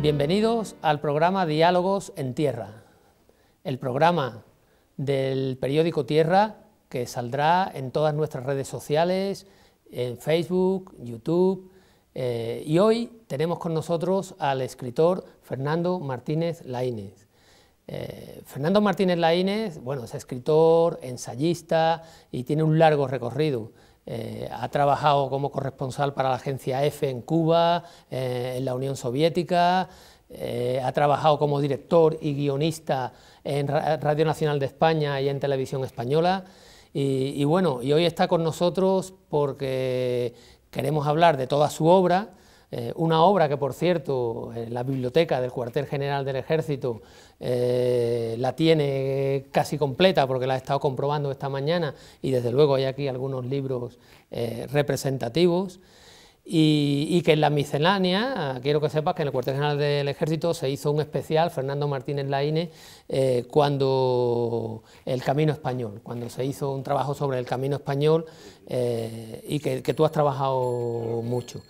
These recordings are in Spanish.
Bienvenidos al programa Diálogos en Tierra, el programa del periódico Tierra que saldrá en todas nuestras redes sociales, en Facebook, YouTube, y hoy tenemos con nosotros al escritor Fernando Martínez Laínez. Fernando Martínez Laínez, bueno, es escritor, ensayista y tiene un largo recorrido. Ha trabajado como corresponsal para la agencia EFE en Cuba, en la Unión Soviética, ha trabajado como director y guionista en Radio Nacional de España y en Televisión Española, y hoy está con nosotros porque queremos hablar de toda su obra, una obra que, por cierto, en la biblioteca del Cuartel General del Ejército la tiene casi completa porque la he estado comprobando esta mañana, y desde luego hay aquí algunos libros representativos, y que en la miscelánea, quiero que sepas que en el Cuartel General del Ejército se hizo un especial, Fernando Martínez Laínez, cuando el Camino Español, cuando se hizo un trabajo sobre el Camino Español, y que tú has trabajado mucho.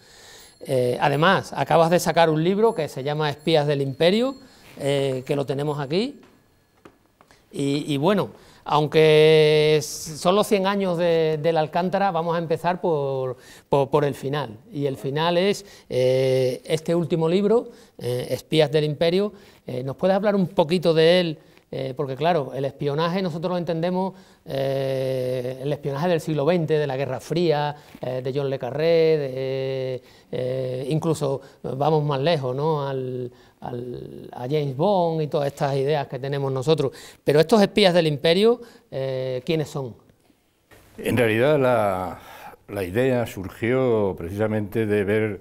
Además, acabas de sacar un libro que se llama Espías del Imperio, que lo tenemos aquí, y bueno, aunque son los 100 años de la Alcántara, vamos a empezar por el final, y el final es este último libro, Espías del Imperio. ¿Nos puedes hablar un poquito de él? Porque claro, el espionaje nosotros lo entendemos, el espionaje del siglo XX, de la Guerra Fría, de John le Carré, incluso vamos más lejos, ¿no? A James Bond y todas estas ideas que tenemos nosotros. Pero estos espías del imperio, ¿quiénes son? En realidad la idea surgió precisamente de ver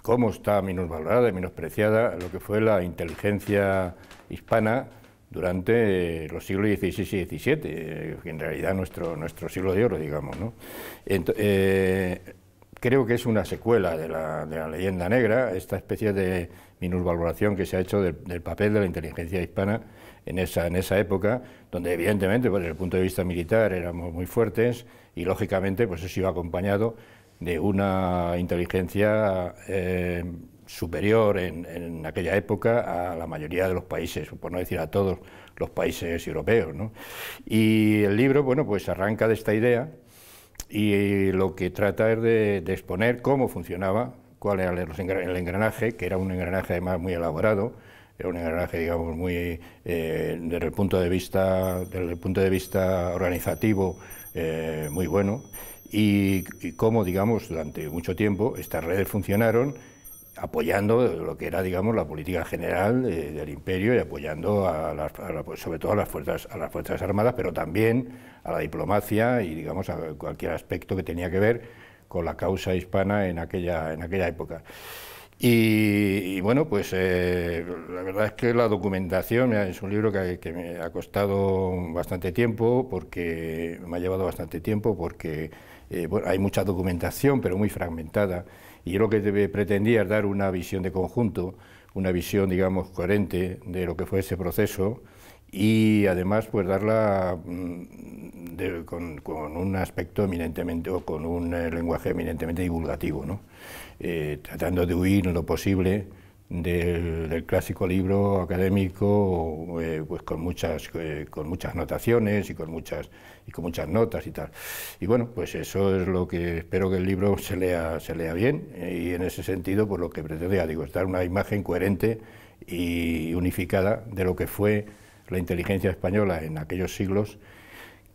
cómo está minusvalorada y menospreciada lo que fue la inteligencia hispana durante los siglos XVI y XVII, que en realidad nuestro siglo de oro, digamos, ¿no? Creo que es una secuela de la leyenda negra, esta especie de minusvaloración que se ha hecho del papel de la inteligencia hispana en esa época, donde evidentemente, pues, desde el punto de vista militar éramos muy fuertes, y lógicamente pues eso iba acompañado de una inteligencia superior en aquella época a la mayoría de los países, por no decir a todos los países europeos, ¿no? Y el libro, bueno, pues arranca de esta idea, y lo que trata es de exponer cómo funcionaba, cuál era el engranaje, que era un engranaje además muy elaborado, era un engranaje, digamos, muy desde el punto de vista organizativo, muy bueno, y cómo, digamos, durante mucho tiempo estas redes funcionaron apoyando lo que era, digamos, la política general del imperio, y apoyando pues, sobre todo a las fuerzas armadas, pero también a la diplomacia y, digamos, a cualquier aspecto que tenía que ver con la causa hispana en aquella época. Y bueno, pues la verdad es que la documentación es un libro que me ha costado bastante tiempo, porque me ha llevado bastante tiempo, porque bueno, hay mucha documentación, pero muy fragmentada. Y yo lo que pretendía es dar una visión de conjunto, una visión, digamos, coherente de lo que fue ese proceso, y además pues darla con un aspecto eminentemente, o con un lenguaje eminentemente divulgativo, ¿no? Tratando de huir en lo posible del clásico libro académico, pues con muchas notaciones y con muchas notas y tal. Y bueno, pues eso es lo que espero, que el libro se lea bien, y en ese sentido, pues lo que pretendía, digo, es dar una imagen coherente y unificada de lo que fue la inteligencia española en aquellos siglos,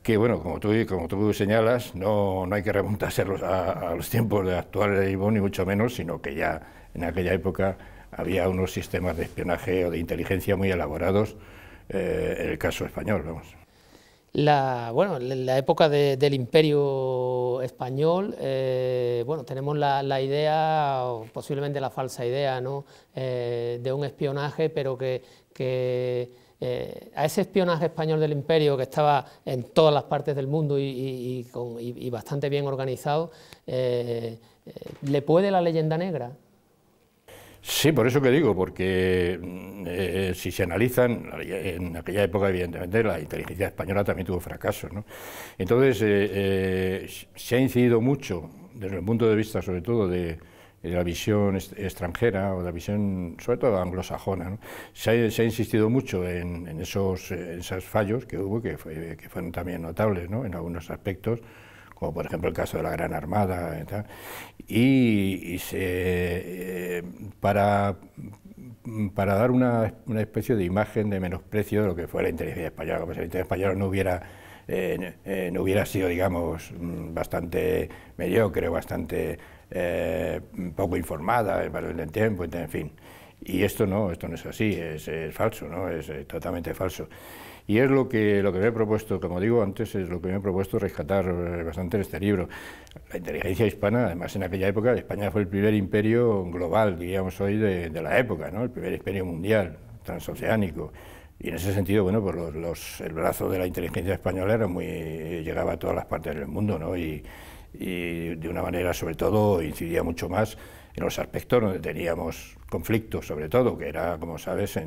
que bueno, como tú señalas, no hay que remontarse a los tiempos actuales de Ibón, ni mucho menos, sino que ya en aquella época había unos sistemas de espionaje o de inteligencia muy elaborados, en el caso español, vamos. La época del Imperio Español, bueno, tenemos la idea, o posiblemente la falsa idea, ¿no?, de un espionaje, pero que a ese espionaje español del Imperio, que estaba en todas las partes del mundo y bastante bien organizado, ¿le puede la leyenda negra? Sí, por eso que digo, porque si se analizan, en aquella época evidentemente la inteligencia española también tuvo fracasos, ¿no? Entonces se ha incidido mucho desde el punto de vista sobre todo de de la visión extranjera o de la visión, sobre todo anglosajona, ¿no? Se ha insistido mucho en esos fallos que hubo, que fueron también notables, ¿no?, en algunos aspectos, como por ejemplo el caso de la Gran Armada y tal, para dar una especie de imagen de menosprecio de lo que fue la inteligencia española, como si la inteligencia española no hubiera sido, digamos, bastante mediocre, bastante poco informada en el tiempo, en fin. Y esto no es así, es falso, ¿no?, es totalmente falso. Y es lo que me he propuesto, como digo antes, es lo que me he propuesto rescatar bastante en este libro. La inteligencia hispana, además en aquella época, España fue el primer imperio global, diríamos hoy, de la época, ¿no?, el primer imperio mundial, transoceánico. Y en ese sentido, bueno, pues el brazo de la inteligencia española llegaba a todas las partes del mundo, ¿no?, y de una manera, sobre todo, incidía mucho más en los aspectos donde teníamos conflictos, sobre todo, que era, como sabes,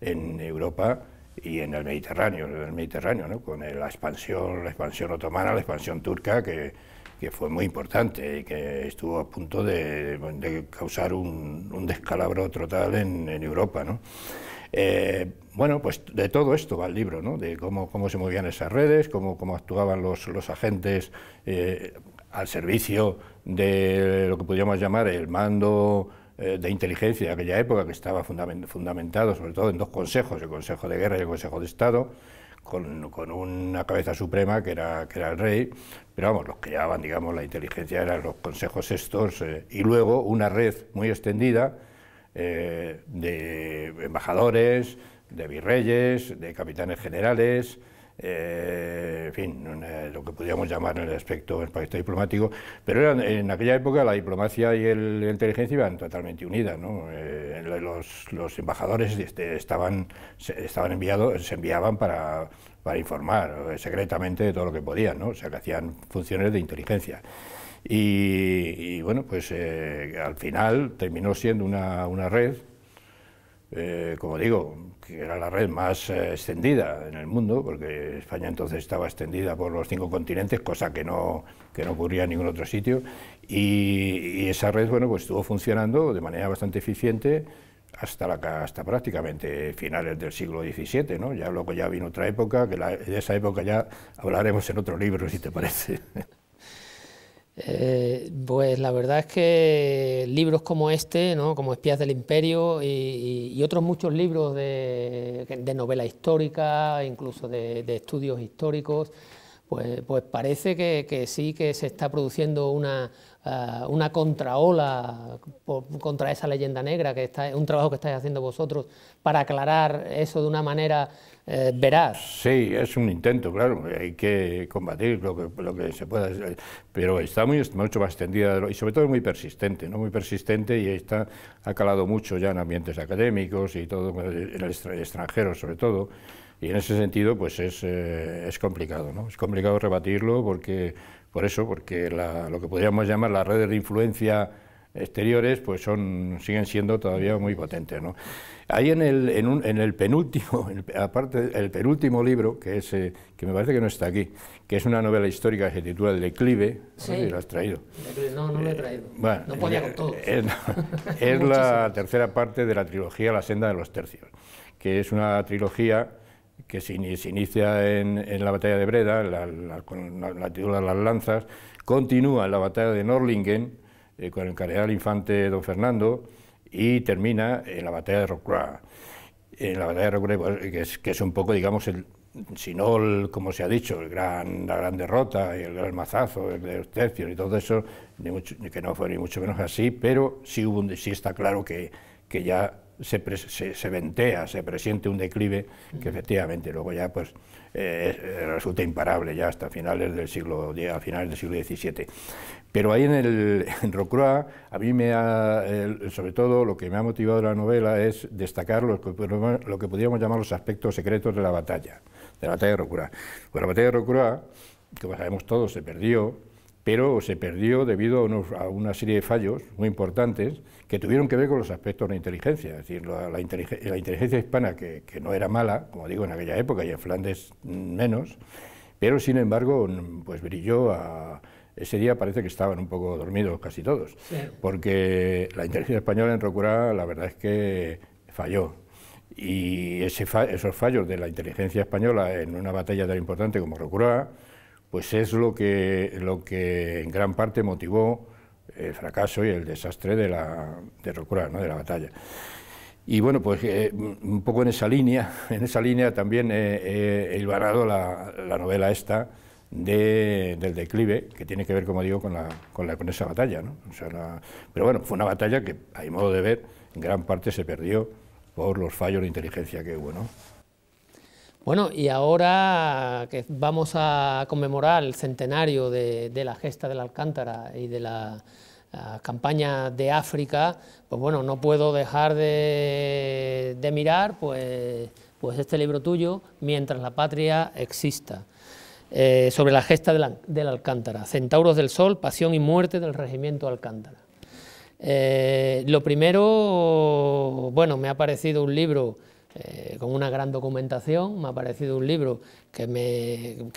en Europa y en el Mediterráneo, ¿no?, con la expansión otomana, la expansión turca, que fue muy importante y que estuvo a punto de causar un descalabro total en Europa, ¿no? Bueno, pues de todo esto va el libro, ¿no?, de cómo se movían esas redes, cómo actuaban los agentes al servicio de lo que podríamos llamar el mando de inteligencia de aquella época, que estaba fundamentado sobre todo en dos consejos, el Consejo de Guerra y el Consejo de Estado, con una cabeza suprema que era el rey, pero vamos, los que llevaban, digamos, la inteligencia eran los consejos estos, y luego una red muy extendida de embajadores, de virreyes, de capitanes generales, en fin, lo que podríamos llamar en el aspecto diplomático, pero en aquella época la diplomacia y la inteligencia iban totalmente unidas, ¿no? Los embajadores se enviaban para informar secretamente de todo lo que podían, ¿no? O sea, que hacían funciones de inteligencia. Y bueno, pues al final terminó siendo una red, como digo, que era la red más extendida en el mundo, porque España entonces estaba extendida por los 5 continentes, cosa que no ocurría en ningún otro sitio, y esa red, bueno, pues estuvo funcionando de manera bastante eficiente hasta prácticamente finales del siglo XVII, ¿no? Ya luego ya vino otra época, que de esa época ya hablaremos en otro libro, si te parece. Pues la verdad es que libros como este, ¿no?, como Espías del Imperio y otros muchos libros de novela histórica, incluso de estudios históricos, pues parece que sí que se está produciendo una contraola contra esa leyenda negra, que es un trabajo que estáis haciendo vosotros para aclarar eso de una manera veraz. Sí, es un intento, claro, hay que combatir lo que se pueda, pero está mucho más extendida y sobre todo muy persistente, ¿no? Muy persistente, y ha calado mucho ya en ambientes académicos y todo, en el extranjero sobre todo, y en ese sentido pues es complicado, ¿no? Es complicado rebatirlo porque lo que podríamos llamar las redes de influencia exteriores pues siguen siendo todavía muy potentes, ¿no? Hay en el penúltimo, aparte el penúltimo libro, que me parece que no está aquí, que es una novela histórica que se titula El declive. Sí. No sé si lo has traído. No lo he traído. Bueno, no podía con todo. Es la tercera parte de la trilogía La senda de los tercios, que es una trilogía que se inicia en la batalla de Breda, con la titula Las lanzas, continúa en la batalla de Nördlingen, con el cardenal infante don Fernando, y termina en la batalla de Rocroi. En la batalla de Rocroi, que es un poco, digamos, si no, como se ha dicho, la gran derrota y el gran mazazo de los tercios y todo eso, que no fue ni mucho menos así, pero sí está claro que ya se presiente un declive que efectivamente luego ya pues resulta imparable ya hasta finales del siglo XVII. Pero ahí en Rocroi, a mí sobre todo lo que me ha motivado la novela es destacar lo que podríamos llamar los aspectos secretos de la batalla de Rocroi. Pues la batalla de Rocroi, como sabemos todos, se perdió, pero se perdió debido a una serie de fallos muy importantes que tuvieron que ver con los aspectos de la inteligencia, es decir, la inteligencia hispana, que no era mala, como digo, en aquella época, y en Flandes menos, pero sin embargo pues brilló ese día parece que estaban un poco dormidos casi todos, sí, porque la inteligencia española en Rocroi la verdad es que falló. Y esos fallos de la inteligencia española en una batalla tan importante como Rocroi, pues es lo que en gran parte motivó el fracaso y el desastre de Rocroi, ¿no?, de la batalla. Y bueno, pues un poco en esa línea también he hilvanado la novela esta del declive, que tiene que ver, como digo, con esa batalla, ¿no? O sea, pero bueno, fue una batalla que, a mi modo de ver, en gran parte se perdió por los fallos de inteligencia que hubo, ¿no? Bueno, y ahora que vamos a conmemorar el centenario de la gesta de la Alcántara y de la campaña de África, pues bueno, no puedo dejar de mirar pues este libro tuyo, Mientras la patria exista, sobre la gesta de la Alcántara, Centauros del Sol, pasión y muerte del regimiento Alcántara. Lo primero, bueno, me ha parecido un libro con una gran documentación, me ha parecido un libro que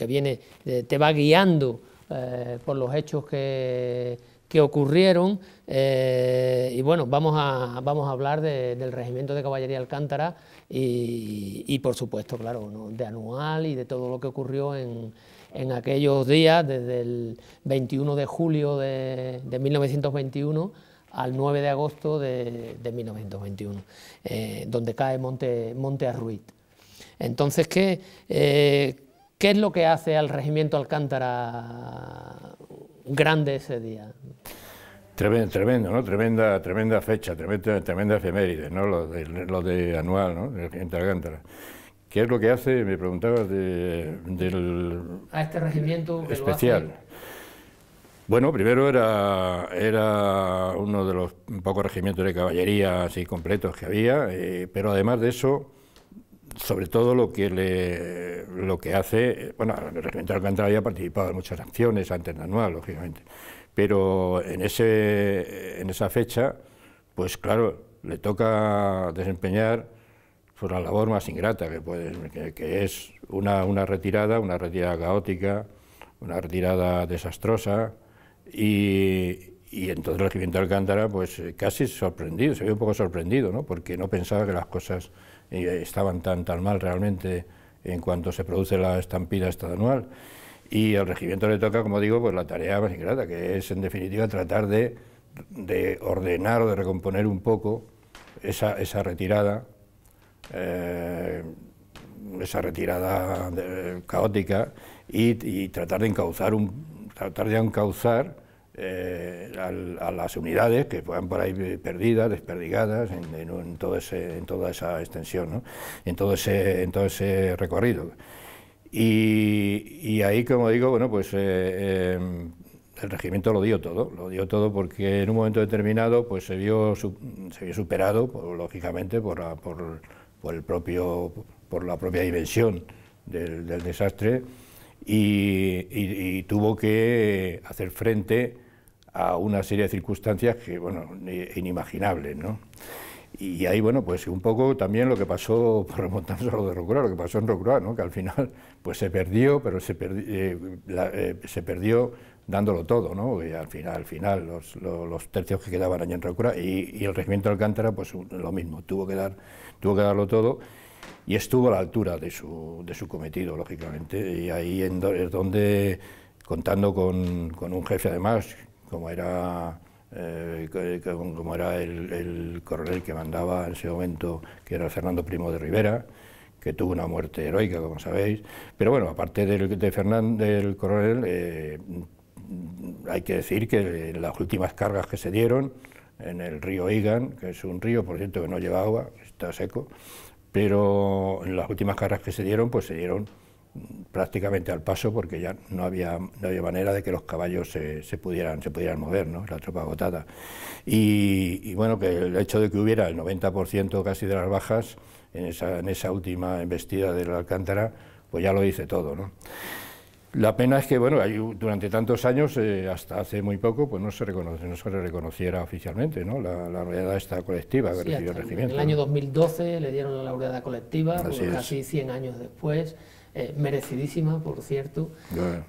viene, te va guiando por los hechos que ocurrieron, y bueno, vamos a hablar del Regimiento de Caballería Alcántara y por supuesto, claro, ¿no?, de Anual y de todo lo que ocurrió en aquellos días, desde el 21 de julio de 1921 al 9 de agosto de 1921, donde cae Monte Arruit. Entonces, ¿qué es lo que hace al Regimiento Alcántara grande ese día? Tremendo, ¿no? Tremenda fecha, tremenda efeméride, ¿no? Lo de Anual, ¿no?, del Regimiento Alcántara. ¿Qué es lo que hace? Me preguntabas a este regimiento que especial. Lo hace... Bueno, primero era uno de los pocos regimientos de caballería así completos que había, pero además de eso, sobre todo lo que hace, bueno, el regimiento de Alcántara había participado en muchas acciones antes de Anual, lógicamente, pero en esa fecha, pues claro, le toca desempeñar pues la labor más ingrata que es una retirada caótica, una retirada desastrosa. Y entonces el regimiento de Alcántara, pues casi sorprendido, se vio un poco sorprendido, ¿no?, porque no pensaba que las cosas estaban tan mal realmente en cuanto se produce la estampida esta Anual. Y al regimiento le toca, como digo, pues la tarea más ingrata, que es en definitiva tratar de ordenar o de recomponer un poco esa retirada caótica y tratar de encauzar a las unidades que puedan por ahí perdidas, desperdigadas en toda esa extensión, ¿no?, en todo ese recorrido. Y ahí, como digo, bueno, pues el regimiento lo dio todo porque en un momento determinado pues se vio superado, lógicamente, por la propia dimensión del desastre, y tuvo que hacer frente a una serie de circunstancias que, bueno, inimaginables, ¿no? Y ahí, bueno, pues un poco también lo que pasó, remontándose a lo de Rocroi, lo que pasó en Rocroi, ¿no?, que al final pues se perdió, pero se perdió dándolo todo, ¿no?, y al final los tercios que quedaban allí en Rocroi y el regimiento de Alcántara, pues lo mismo, tuvo que darlo todo, y estuvo a la altura de su cometido, lógicamente, y ahí es donde, contando con un jefe además, como era el coronel que mandaba en ese momento, que era Fernando Primo de Rivera, que tuvo una muerte heroica, como sabéis, pero bueno, aparte del coronel, hay que decir que en las últimas cargas que se dieron en el río Igan, que es un río, por cierto, que no lleva agua, está seco, pero en las últimas cargas que se dieron, pues se dieron prácticamente al paso, porque ya no había manera de que los caballos se pudieran mover, ¿no?, la tropa agotada. Y bueno, que el hecho de que hubiera el 90% casi de las bajas en esa última embestida de la Alcántara, pues ya lo dice todo, ¿no? La pena es que, bueno, durante tantos años, hasta hace muy poco, pues no se le reconociera oficialmente, ¿no?, la laureada esta colectiva que recibió el regimiento. En el año 2012 le dieron la laureada colectiva, casi 100 años después. merecidísima, por cierto. Bueno.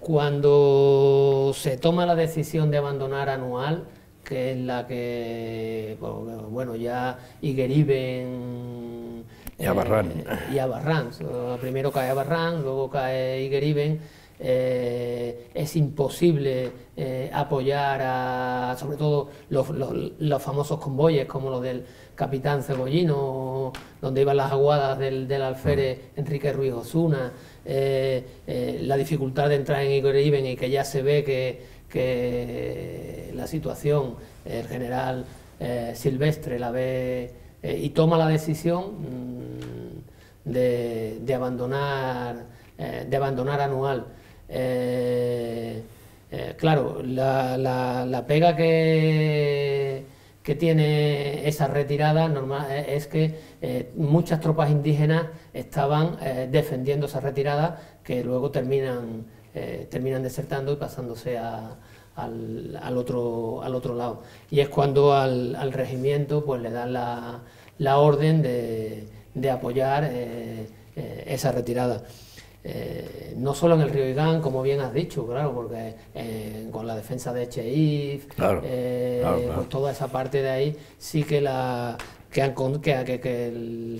Cuando se toma la decisión de abandonar Anual, que es la que, bueno, ya Igueriben y Abarrán. Y Abarrán, primero cae Abarrán, luego cae Igueriben. Es imposible apoyar a, sobre todo los famosos convoyes como los del Capitán Cebollino, donde iban las aguadas del alférez Enrique Ruiz Osuna, la dificultad de entrar en Igueriben y que ya se ve que la situación, el general Silvestre la ve y toma la decisión de abandonar Anual. Claro, la pega que tiene esa retirada normal es que muchas tropas indígenas estaban defendiendo esa retirada, que luego terminan desertando y pasándose al otro lado. Y es cuando al regimiento pues le dan la orden de apoyar esa retirada. No solo en el río Igán, como bien has dicho, claro, porque con la defensa de Echeif, claro. Pues toda esa parte de ahí sí que el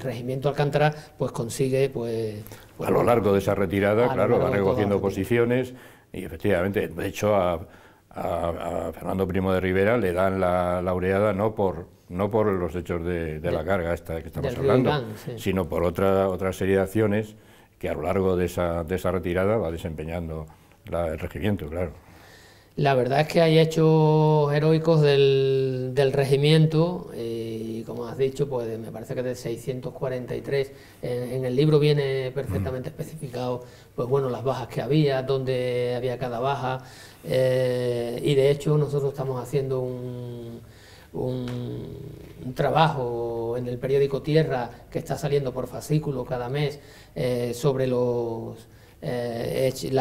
regimiento Alcántara pues consigue pues a lo largo de esa retirada, claro, va recogiendo posiciones y efectivamente, de hecho a Fernando Primo de Rivera le dan la laureada no por los hechos de la carga esta que estamos hablando, Igán, sí, sino por otra serie de acciones que a lo largo de esa retirada va desempeñando el regimiento, claro. La verdad es que hay hechos heroicos del regimiento y como has dicho, pues me parece que de 643, en el libro viene perfectamente especificado, pues bueno, las bajas que había, dónde había cada baja, y de hecho nosotros estamos haciendo un trabajo en el periódico Tierra que está saliendo por fascículo cada mes sobre la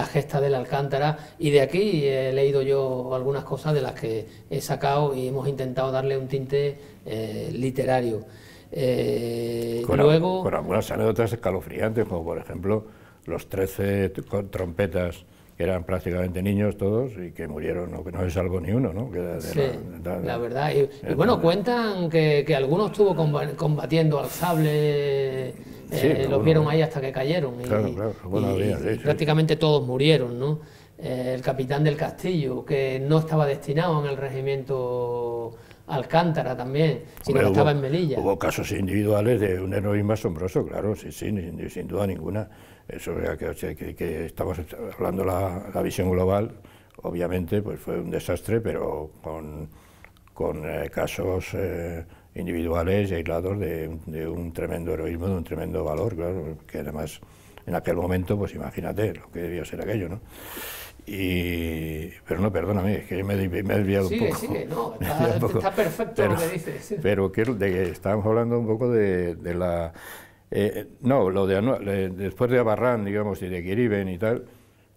gesta del Alcántara, y de aquí he leído yo algunas cosas de las que he sacado y hemos intentado darle un tinte literario. Luego, con algunas anécdotas escalofriantes, como por ejemplo los 13 trompetas que eran prácticamente niños todos y que murieron, o que no se salvó ni uno, ¿no? Sí, la verdad. Y bueno, cuentan que algunos estuvo combatiendo al sable, sí, los vieron ahí hasta que cayeron. Claro, y prácticamente todos murieron, ¿no? El capitán del Castillo, que no estaba destinado en el regimiento Alcántara también, sino que estaba en Melilla. Hubo casos individuales de un heroísmo asombroso, claro, sí, sin duda ninguna. Eso que estamos hablando la visión global, obviamente pues fue un desastre, pero con casos individuales y aislados de un tremendo heroísmo, de un tremendo valor, claro, que además en aquel momento, pues imagínate lo que debió ser aquello, ¿no? Pero no, perdóname, es que me he desviado un poco. Sigue, no, está perfecto lo que dices. Pero estábamos hablando un poco de la... no, lo de Anual, después de Abarrán, digamos, y de Igueriben y tal,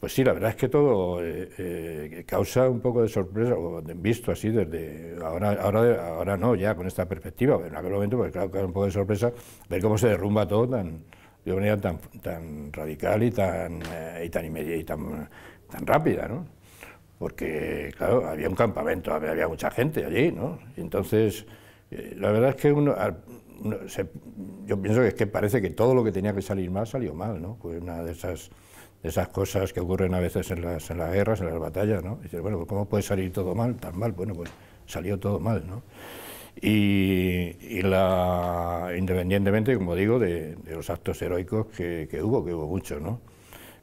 pues sí, la verdad es que todo causa un poco de sorpresa, visto así desde ahora no, ya con esta perspectiva, pero en aquel momento, pues claro, causa un poco de sorpresa ver cómo se derrumba todo de una manera tan radical y tan rápida, ¿no? Porque, claro, había un campamento, había mucha gente allí, ¿no? Y entonces, la verdad es que yo pienso que parece que todo lo que tenía que salir mal salió mal, ¿no? Pues una de esas cosas que ocurren a veces en las guerras, en las batallas, ¿no? Dices, bueno, pues ¿cómo puede salir todo mal, tan mal? Bueno, pues salió todo mal, ¿no? Independientemente, como digo, de los actos heroicos que hubo muchos, ¿no?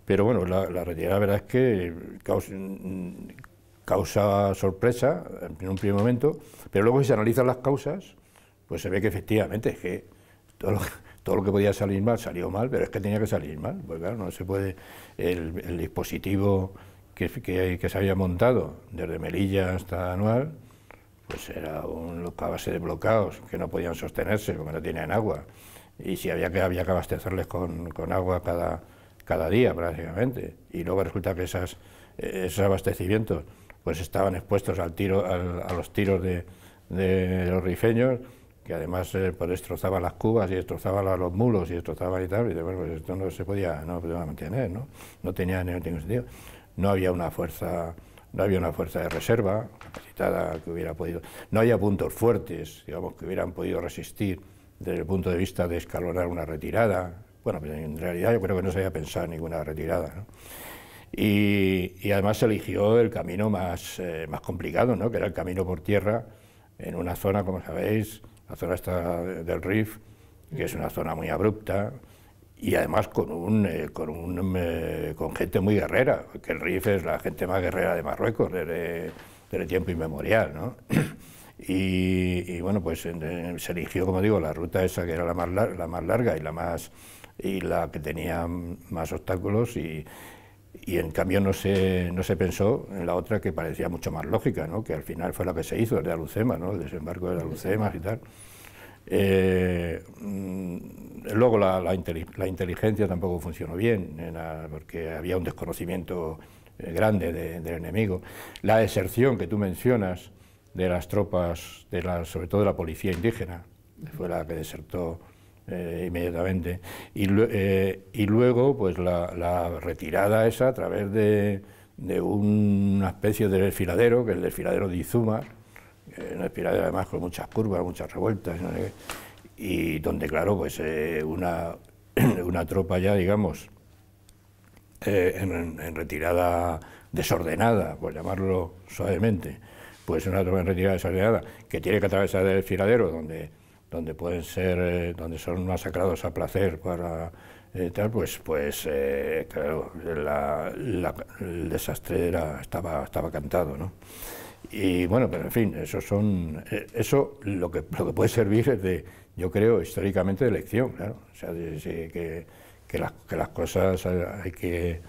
Pero bueno, la retirada, la verdad es que causa sorpresa en un primer momento, pero luego si se analizan las causas, pues se ve que efectivamente es que todo lo que podía salir mal salió mal, pero es que tenía que salir mal, pues claro, no se puede, el dispositivo que se había montado desde Melilla hasta Anual, pues era a base de bloqueos que no podían sostenerse porque no tenían agua, y si había que abastecerles con agua cada día prácticamente, y luego resulta que esos abastecimientos pues estaban expuestos a los tiros de los rifeños, que además pues destrozaba las cubas y destrozaba los mulos y destrozaba y tal, y bueno, pues esto no se podía mantener, ¿no? No tenía ningún sentido. No había una fuerza de reserva capacitada que hubiera podido, no había puntos fuertes, digamos, que hubieran podido resistir desde el punto de vista de escalonar una retirada. Bueno, pero en realidad yo creo que no se había pensado en ninguna retirada, ¿no? Y además se eligió el camino más complicado, ¿no? Que era el camino por tierra, en una zona, como sabéis, la zona esta del Rif, que es una zona muy abrupta, y además con gente muy guerrera, que el Rif es la gente más guerrera de Marruecos desde tiempo inmemorial, ¿no? Y bueno, pues se eligió, como digo, la ruta esa que era la más larga y la que tenía más obstáculos, y en cambio no se pensó en la otra que parecía mucho más lógica, ¿no? Que al final fue la que se hizo, el de Alucemas, ¿no? El desembarco de Alucemas y tal. Luego la inteligencia tampoco funcionó bien, porque había un desconocimiento grande del enemigo. La deserción que tú mencionas de las tropas, sobre todo de la policía indígena, fue la que desertó inmediatamente, y luego pues la retirada esa a través de una especie de desfiladero, que es el desfiladero de Izúmar, un desfiladero además con muchas curvas, muchas revueltas, ¿no? Y donde claro, pues una tropa ya, digamos, en retirada desordenada, por llamarlo suavemente, pues una tropa en retirada desordenada que tiene que atravesar el desfiladero donde son masacrados a placer para tal, pues claro, el desastre estaba cantado, ¿no? Y bueno, pero en fin, eso lo que puede servir es yo creo, históricamente de lección, claro, o sea, que las cosas hay que,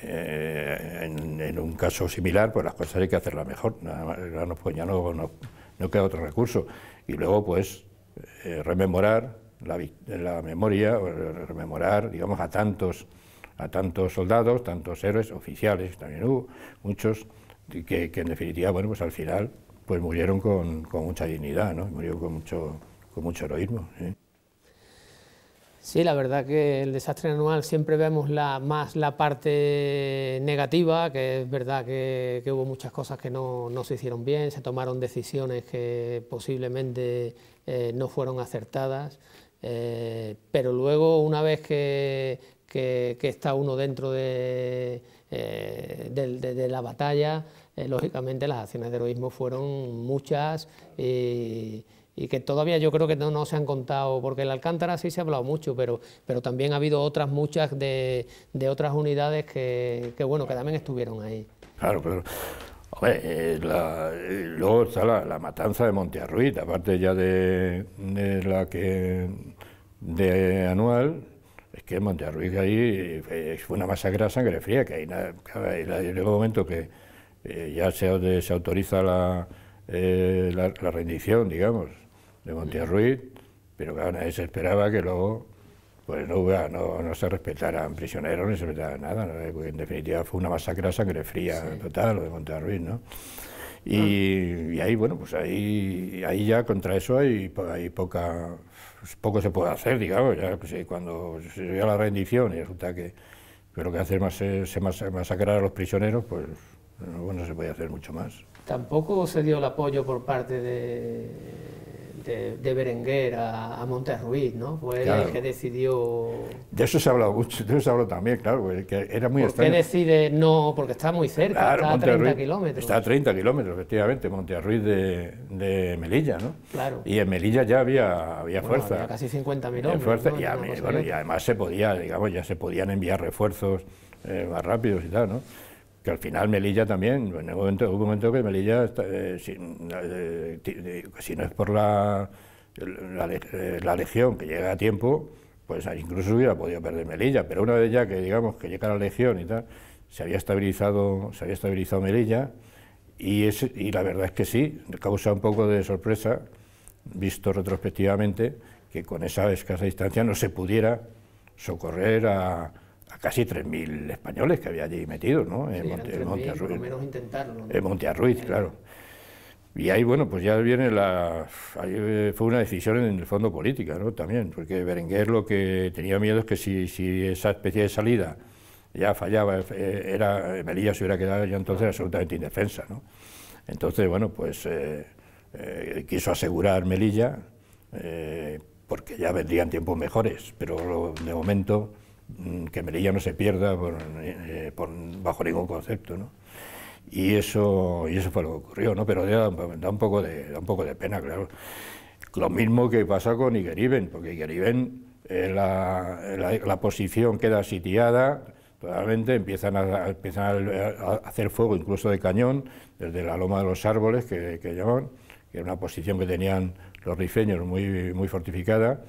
en un caso similar, pues las cosas hay que hacerlas mejor, pues ya no queda otro recurso, y luego pues rememorar la memoria, rememorar, digamos, a tantos soldados, tantos héroes, oficiales, también hubo muchos, que en definitiva, bueno, pues al final pues murieron con mucha dignidad, ¿no? Murieron con mucho heroísmo, ¿sí? Sí, la verdad que el desastre anual siempre vemos más la parte negativa, que es verdad que hubo muchas cosas que no se hicieron bien, se tomaron decisiones que posiblemente no fueron acertadas, pero luego una vez que está uno dentro de la batalla, lógicamente las acciones de heroísmo fueron muchas y que todavía yo creo que no se han contado, porque el Alcántara sí se ha hablado mucho, pero también ha habido otras muchas de otras unidades que bueno, que también estuvieron ahí. Claro, pero hombre, luego está la matanza de Montearruit, aparte ya de anual. Es que en Montearruit ahí fue una masacre a sangre fría, que ahí llega un momento que ya se autoriza la rendición, digamos, de Montearruit, pero claro, nadie se esperaba que luego pues no se respetaran prisioneros ni se respetara nada, ¿no? Porque en definitiva fue una masacre a sangre fría, sí, total, lo de Montearruit, ¿no? Y ahí, bueno, pues ahí ya contra eso hay poco se puede hacer, digamos, ya pues, cuando se llega a la rendición y resulta que lo que hace es masacrar a los prisioneros, pues no se puede hacer mucho más. Tampoco se dio el apoyo por parte de Berenguer a Montearruit, ¿no? Fue claro, el que decidió... De eso se ha hablado mucho, de eso se ha hablado también, claro, que era muy extraño. ¿Por qué decide no? Porque está muy cerca, claro, está a 30 kilómetros. Está a 30 kilómetros, efectivamente, Montearruit de Melilla, ¿no? Claro. Y en Melilla ya había fuerza. Había casi 50.000 hombres, ¿no? Y además se podían enviar refuerzos más rápidos y tal, ¿no? Que al final Melilla también, hubo un momento que Melilla, si no es por la legión que llega a tiempo, pues incluso hubiera podido perder Melilla, pero una vez ya que digamos que llega la legión y tal, se había estabilizado Melilla, y la verdad es que sí, causa un poco de sorpresa, visto retrospectivamente, que con esa escasa distancia no se pudiera socorrer a casi 3.000 españoles que había allí metidos, ¿no? En Montearruit. Por lo menos intentarlo, ¿no? En Montearruit, claro. Y ahí, bueno, pues ya viene ahí fue una decisión en el fondo política, ¿no? También, porque Berenguer lo que tenía miedo es que si esa especie de salida ya fallaba, Melilla se hubiera quedado ya entonces absolutamente indefensa, ¿no? Entonces, bueno, pues quiso asegurar Melilla, porque ya vendrían tiempos mejores, pero de momento que Melilla no se pierda bajo ningún concepto, ¿no? Y eso fue lo que ocurrió, ¿no? Pero da un poco de pena, claro. Lo mismo que pasa con Igueriben, porque Igueriben, la posición queda sitiada, totalmente, empiezan a hacer fuego incluso de cañón, desde la loma de los árboles, que llaman, que era una posición que tenían los rifeños muy fortificada,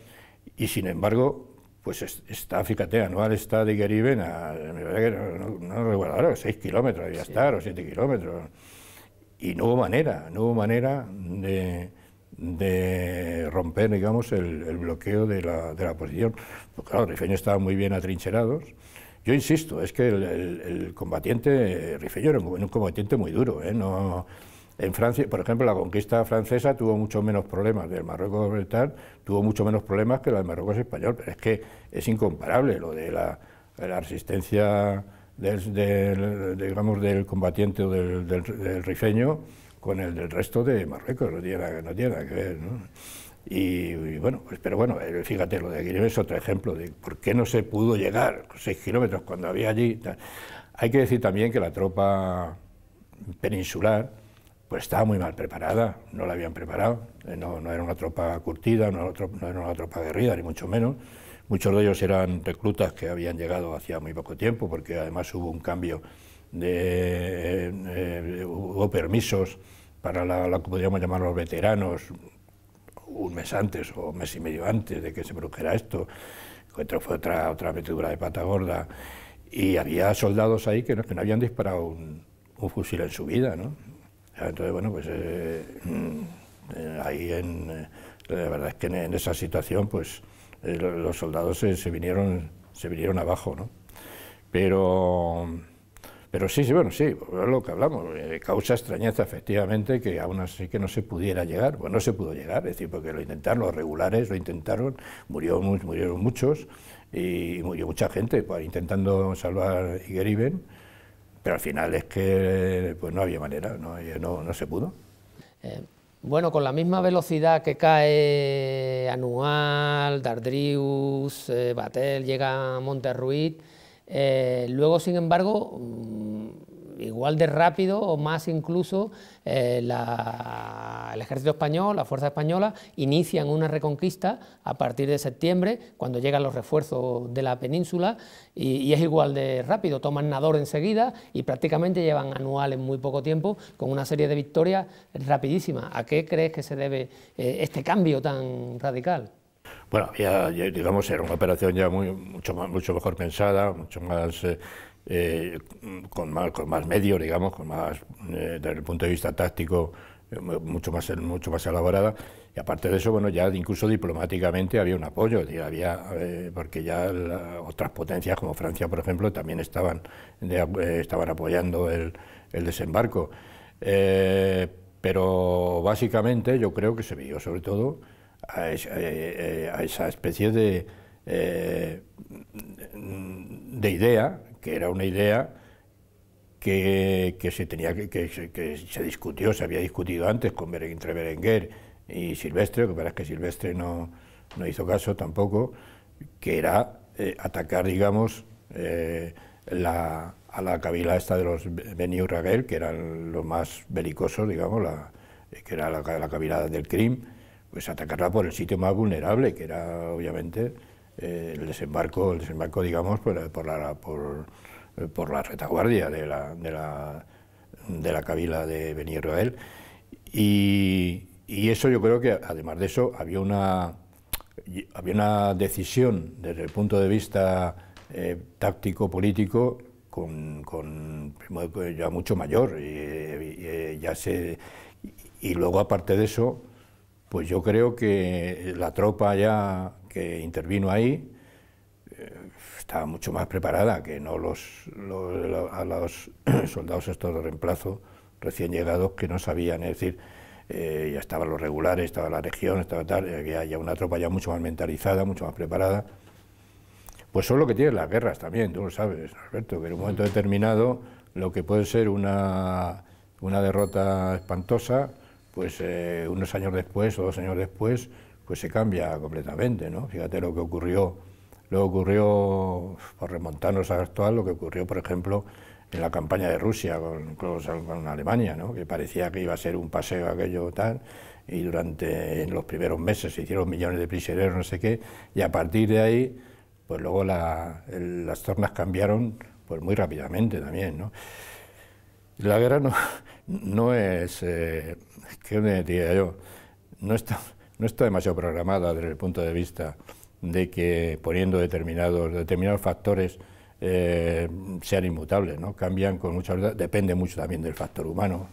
y sin embargo, pues está, fíjate, Anual está de Igueriben no recuerdo ahora, 6 kilómetros debía estar, o 7 kilómetros, y no hubo manera de romper, digamos, el bloqueo de la posición. Pues claro, los rifeños estaban muy bien atrincherados. Yo insisto, es que el combatiente rifeño era un combatiente muy duro, ¿eh? No, en Francia, por ejemplo, la conquista francesa tuvo mucho menos problemas del Marruecos oriental, tuvo mucho menos problemas que la del Marruecos español, pero es que es incomparable lo de la resistencia digamos, del combatiente o del rifeño con el del resto de Marruecos, no tiene nada que ver, ¿no? Y bueno, pues, pero bueno, fíjate, lo de Igueriben es otro ejemplo de por qué no se pudo llegar 6 kilómetros cuando había allí. Hay que decir también que la tropa peninsular pues estaba muy mal preparada, no la habían preparado, no era una tropa curtida, no era una tropa aguerrida, ni mucho menos. Muchos de ellos eran reclutas que habían llegado hacía muy poco tiempo, porque además hubo un cambio hubo permisos para lo que podríamos llamar los veteranos, un mes antes o un mes y medio antes de que se produjera esto, fue otra metedura de pata gorda, y había soldados ahí que no habían disparado un fusil en su vida, ¿no? Entonces, bueno, pues ahí la verdad es que en esa situación, pues los soldados se vinieron abajo, ¿no? Pero sí, bueno, sí, es lo que hablamos, causa extrañeza efectivamente que aún así que no se pudiera llegar, pues no se pudo llegar, es decir, porque lo intentaron, los regulares lo intentaron, murieron muchos y murió mucha gente pues, intentando salvar Igueriben, pero al final es que pues no había manera, no se pudo. Bueno, con la misma velocidad que cae Anual, Dardrius, Batel, llega a Monterruiz, luego, sin embargo, igual de rápido o más incluso, el ejército español, la fuerza española, inician una reconquista a partir de septiembre, cuando llegan los refuerzos de la península, y es igual de rápido, toman Nador enseguida y prácticamente llevan Anual en muy poco tiempo, con una serie de victorias rapidísimas. ¿A qué crees que se debe este cambio tan radical? Bueno, ya digamos, era una operación ya mucho mejor pensada, mucho más con más medios, digamos, desde el punto de vista táctico, mucho más elaborada. Y aparte de eso, bueno, ya incluso diplomáticamente había un apoyo, porque ya otras potencias como Francia, por ejemplo, también estaban apoyando el desembarco. Pero básicamente yo creo que se vio sobre todo a esa especie de idea, que era una idea que se discutió, se había discutido antes entre Berenguer y Silvestre, lo que pasa es que Silvestre no hizo caso tampoco, que era atacar, digamos, a la cabila esta de los Beni Urragel, que eran los más belicosos, digamos, que era la cabila del Crim, pues atacarla por el sitio más vulnerable, que era obviamente el desembarco, digamos, por la retaguardia de la cabila de Beni Urragel. Y eso yo creo que, además de eso, había una decisión desde el punto de vista táctico-político ya mucho mayor, y luego, aparte de eso, pues yo creo que la tropa ya que intervino ahí estaba mucho más preparada que no a los soldados estos de reemplazo recién llegados que no sabían. Es decir, ya estaban los regulares, estaba la región, estaba tal, había ya una tropa ya mucho más mentalizada, mucho más preparada. Pues son lo que tienen las guerras también, tú lo sabes, Alberto, que en un momento determinado lo que puede ser una derrota espantosa, pues unos años después o 2 años después, pues se cambia completamente, ¿no? Fíjate lo que ocurrió, por remontarnos a lo actual, lo que ocurrió, por ejemplo, en la campaña de Rusia con Alemania, ¿no? Que parecía que iba a ser un paseo aquello tal, y en los primeros meses se hicieron millones de prisioneros, no sé qué, y a partir de ahí, pues luego las tornas cambiaron pues muy rápidamente también, ¿no? La guerra no es, ¿qué me diría yo? No está demasiado programada desde el punto de vista de que poniendo determinados factores sean inmutables, ¿no? Cambian con mucha verdad, depende mucho también del factor humano,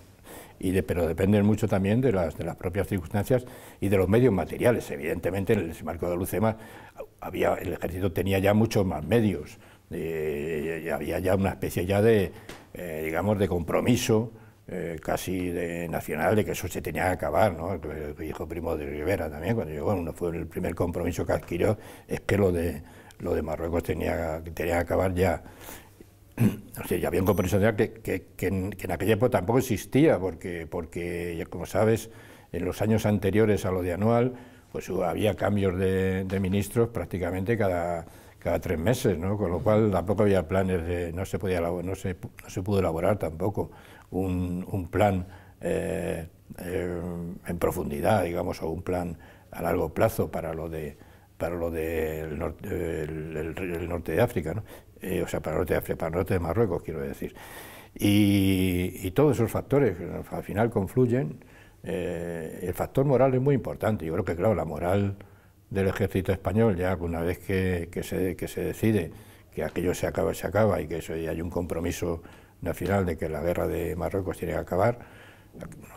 pero dependen mucho también de las propias circunstancias y de los medios materiales. Evidentemente, en el marco de la UCEMA, el ejército tenía ya muchos más medios, había ya una especie ya de, digamos, de compromiso casi nacional, de que eso se tenía que acabar, ¿no? El dijo Primo de Rivera también, cuando llegó, uno fue el primer compromiso que adquirió, es que lo de Marruecos tenía que acabar ya. O sea, ya había un compromiso que en aquella época tampoco existía, porque como sabes, en los años anteriores a lo de Anual, pues había cambios de ministros prácticamente cada 3 meses, ¿no? Con lo cual tampoco había planes, no se pudo elaborar tampoco un plan en profundidad, digamos, o un plan a largo plazo para lo del norte de África, ¿no? O sea, para el norte de África, para el norte de Marruecos, quiero decir. Y todos esos factores al final confluyen. El factor moral es muy importante. Yo creo que, claro, la moral del ejército español, ya una vez que se decide que aquello se acaba y que hay un compromiso nacional de que la guerra de Marruecos tiene que acabar,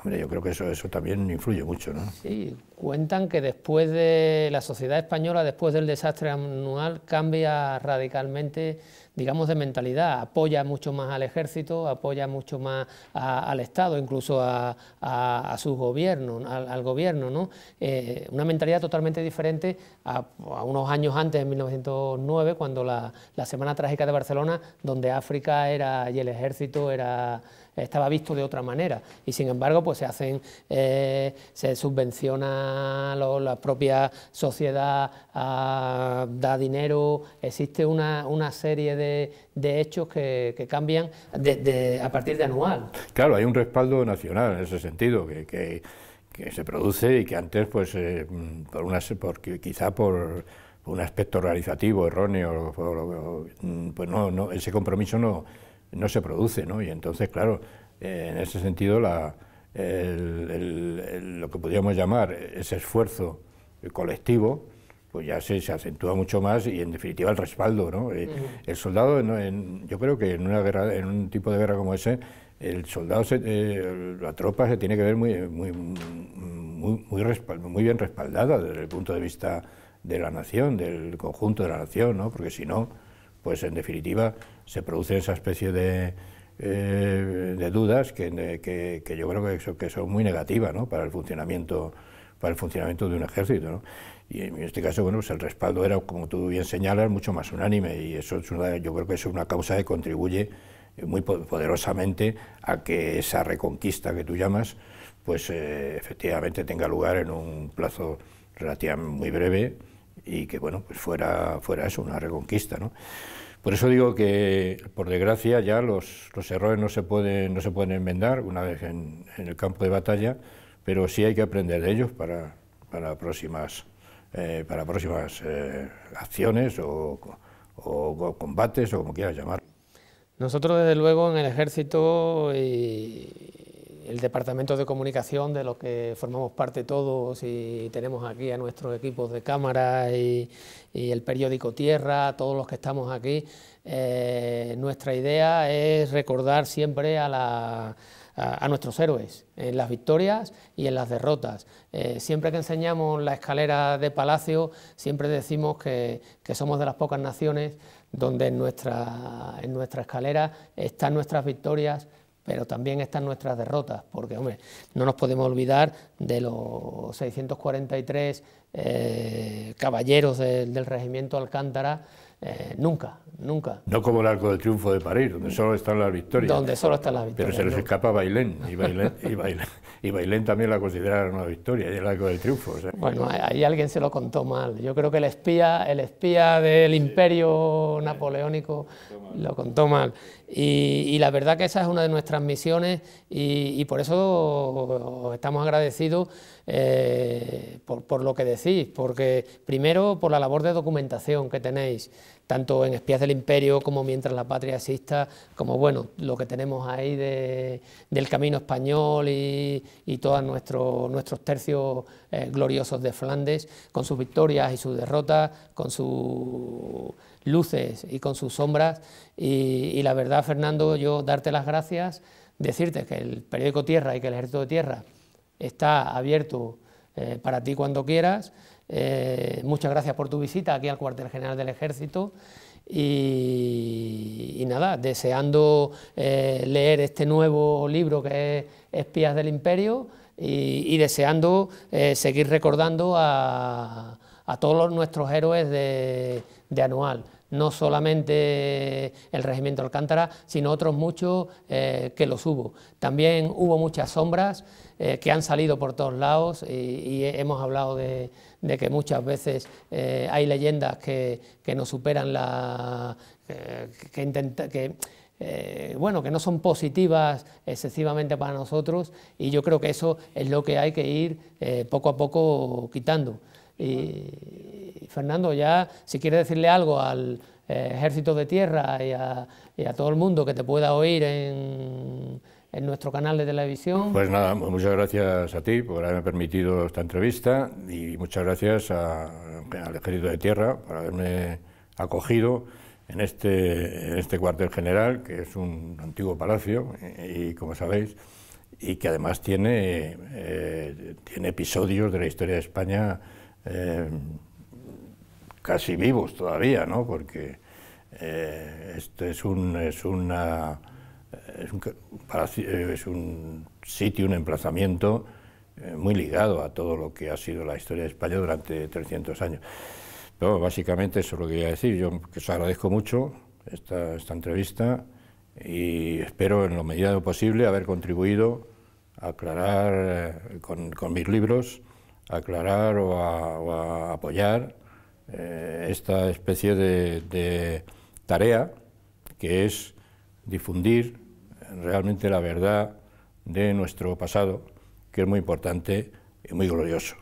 hombre, yo creo que eso también influye mucho, ¿no? Sí, cuentan que después de la sociedad española, después del desastre Anual, cambia radicalmente, digamos, de mentalidad, apoya mucho más al ejército, apoya mucho más al Estado, incluso a su gobierno, al gobierno, ¿no? Una mentalidad totalmente diferente a unos años antes, en 1909, cuando la Semana Trágica de Barcelona, donde África y el ejército estaba visto de otra manera, y sin embargo pues se subvenciona la propia sociedad, da dinero, existe una serie de hechos que cambian a partir de Anual. Claro, hay un respaldo nacional en ese sentido que se produce y que antes pues quizá por un aspecto organizativo erróneo, pues ese compromiso no se produce, ¿no? Y entonces, claro, en ese sentido lo que podríamos llamar ese esfuerzo colectivo, pues ya se acentúa mucho más y en definitiva el respaldo, ¿no? El soldado, yo creo que en una guerra, en un tipo de guerra como ese, el soldado, la tropa se tiene que ver muy bien respaldada desde el punto de vista de la nación, del conjunto de la nación, ¿no? Porque si no, pues en definitiva se produce esa especie de dudas que yo creo que son muy negativas, ¿no? para el funcionamiento de un ejército, ¿no? Y en este caso, bueno, pues el respaldo era, como tú bien señalas, mucho más unánime, y eso yo creo que es una causa que contribuye muy poderosamente a que esa reconquista que tú llamas, pues efectivamente tenga lugar en un plazo relativamente muy breve y que, bueno, pues fuera eso, una reconquista, ¿no? Por eso digo que, por desgracia, ya los errores no se pueden enmendar una vez en el campo de batalla, pero sí hay que aprender de ellos para próximas acciones o combates, o como quieras llamarlo. Nosotros, desde luego, en el Ejército y el Departamento de Comunicación, de los que formamos parte todos, y tenemos aquí a nuestros equipos de cámara y el periódico Tierra, todos los que estamos aquí, nuestra idea es recordar siempre a nuestros héroes, en las victorias y en las derrotas. Siempre que enseñamos la escalera de Palacio, siempre decimos que somos de las pocas naciones donde en nuestra escalera están nuestras victorias, pero también están nuestras derrotas, porque, hombre, no nos podemos olvidar de los 643 caballeros del regimiento Alcántara. Nunca. No como el Arco del Triunfo de París, donde solo están las victorias. Donde solo están las victorias. Pero se les escapa Bailén, y Bailén también la consideraron una victoria, y el Arco del Triunfo. O sea. Bueno, ahí alguien se lo contó mal. Yo creo que el espía del imperio napoleónico lo contó mal. Y la verdad que esa es una de nuestras misiones, y por eso estamos agradecidos por lo que decís, porque primero por la labor de documentación que tenéis, tanto en Espías del Imperio como Mientras la Patria Exista, como bueno, lo que tenemos ahí del Camino Español y todos nuestros tercios gloriosos de Flandes, con sus victorias y sus derrotas, con sus luces y con sus sombras, y la verdad, Fernando, yo darte las gracias, decirte que el periódico Tierra y que el Ejército de Tierra está abierto para ti cuando quieras. Muchas gracias por tu visita aquí al cuartel general del Ejército, y nada, deseando leer este nuevo libro que es Espías del Imperio, y deseando seguir recordando a todos nuestros héroes de Anual, no solamente el regimiento Alcántara, sino otros muchos que los hubo. También hubo muchas sombras que han salido por todos lados, y hemos hablado de que muchas veces hay leyendas que nos superan que no son positivas excesivamente para nosotros, y yo creo que eso es lo que hay que ir poco a poco quitando. Y Fernando, ya si quieres decirle algo al Ejército de Tierra y a todo el mundo que te pueda oír en nuestro canal de televisión. Pues nada, muchas gracias a ti por haberme permitido esta entrevista, y muchas gracias al Ejército de Tierra por haberme acogido en este cuartel general, que es un antiguo palacio, y como sabéis, y que además tiene episodios de la historia de España casi vivos todavía, ¿no? Porque este es un sitio, un emplazamiento muy ligado a todo lo que ha sido la historia de España durante 300 años. Pero básicamente eso es lo que quería decir. Yo os agradezco mucho esta entrevista, y espero en lo medida de lo posible haber contribuido a aclarar con mis libros, a aclarar o a apoyar esta especie de tarea que es difundir realmente la verdad de nuestro pasado, que es muy importante y muy glorioso.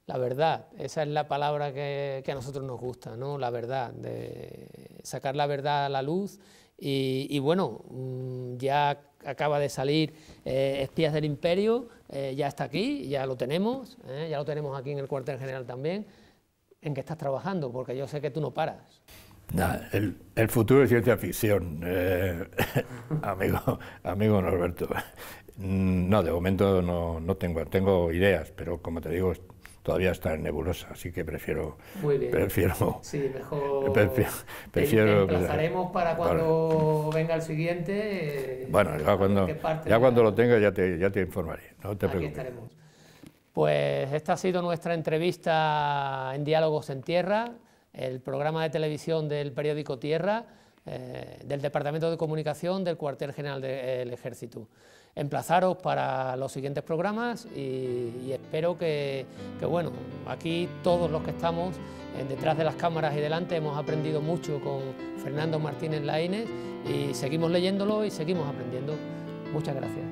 La verdad, esa es la palabra que a nosotros nos gusta, ¿no? La verdad, de sacar la verdad a la luz, y bueno, ya acaba de salir Espías del Imperio, ya está aquí, ya lo tenemos aquí en el cuartel general también. ¿En qué estás trabajando? Porque yo sé que tú no paras. Nada, el futuro es ciencia ficción, amigo Norberto. No, de momento no tengo ideas, pero como te digo, te en nebulosa, así que prefiero... Muy bien. Sí, mejor... Te emplazaremos para cuando venga el siguiente... Bueno, ya cuando lo tenga ya te informaré, no te preocupes. Aquí estaremos. Pues esta ha sido nuestra entrevista en Diálogos en Tierra, el programa de televisión del periódico Tierra, del Departamento de Comunicación del Cuartel General del Ejército. Emplazaros para los siguientes programas, y espero que bueno, aquí todos los que estamos detrás de las cámaras y delante hemos aprendido mucho con Fernando Martínez Laínez, y seguimos leyéndolo y seguimos aprendiendo. Muchas gracias.